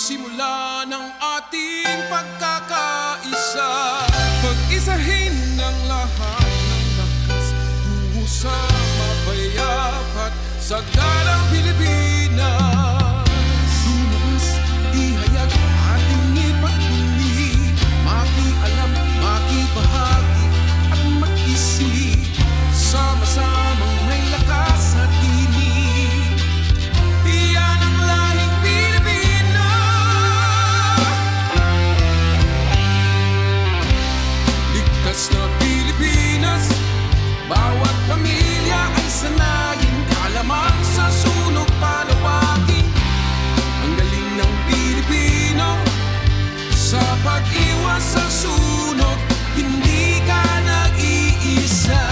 simula ng ating pagkakaisa. Pag-isahin ng lahat ng lakas tungo sa mapayapat sagdanang Pilipinas. Lumabas, ihayag, ating ipagtuli, makialam, makibahagi at mag-isip, sama-samang may lakas at tinig. Iyan ang lahing Pilipino. Ligtas na Pilipinas, bawat pamilya ay sanayin, kaalaman sa sunog panawagin. Ang galing ng Pilipino sa pag-iwas sa sunog, hindi ka nag-iisa.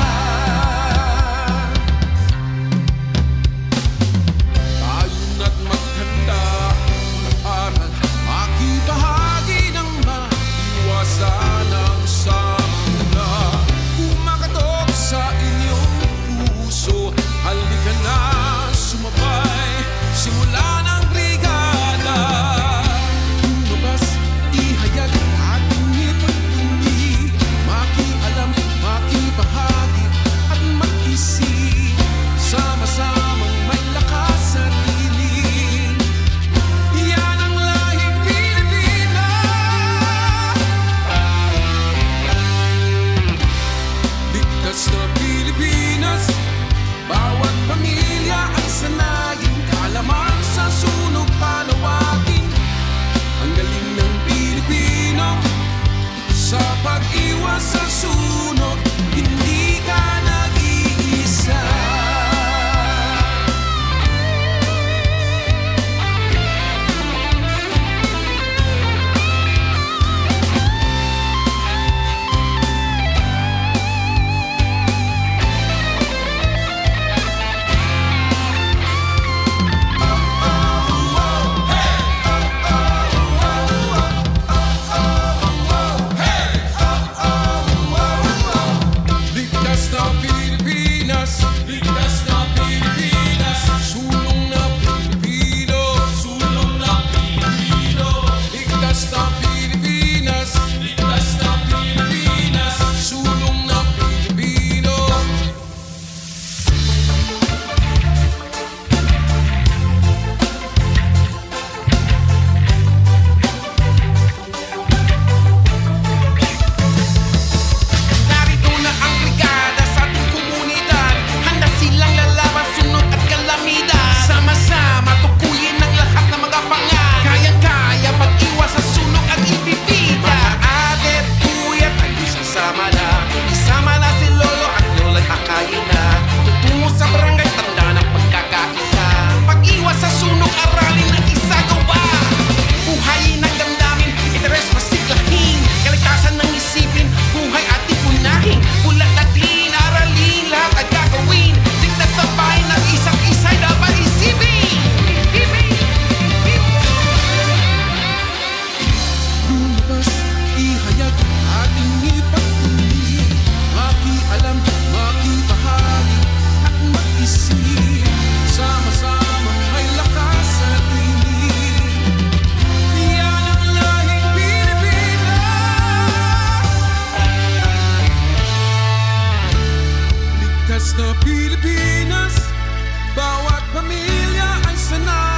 Tayo't maghanda, mag-aral, makibahagi ng maiwasan ang samuna. Kumakatok sa inyong puso, halika na sumabay, simula ng brigada. Lumabas, ihayag, ating ipagtuli, makialam, makibahagi at mag-isip, sama-samang may lakas at tinig. Yan ang lahing Pilipino. Ligtas na Pilipinas, bawat pamilya ay sanayin, kaalaman sa sunog panawagin. Ang galing ng Pilipino sa pag-iwas sa sunog, hindi ka nag-iisa. Ligtas na Pilipinas, ligtas na Pilipinas, sulong na Pilipino, sulong na Pilipino. Ligtas na Pilipinas, ligtas na Pilipinas, sulong na Pilipino. Narito na ang brigada sa ating komunidad, handa silang lalaban sunog at kalamidad. Sama-sama tukuyin ang lahat ng mga pangan, kayang-kaya pag-iwas sa sunog at ibibida. Mga ate at kuya, tayo sasama na, isama na si lolo at lola't akayin na, tutungo sa barangay, tanda ng pagkakaisa. Pag-iwas sa sunog, aralin at isagawa, buhayin ang damdamin, interes masiklahin, kaligtasan ng isipin, buhay ating unahin, bulat at lin, aralin, lahat ay gagawin. Ligtas na bahay ng isa't isa'y dapat isipin. Lumabas, ihayag, ating ipagtuli, makialam, makibahagi at mag-isip, sama-samang may lakas at tinig. Yan ang lahing Pilipino. Ligtas na Pilipinas, bawat pamilya ay sanay.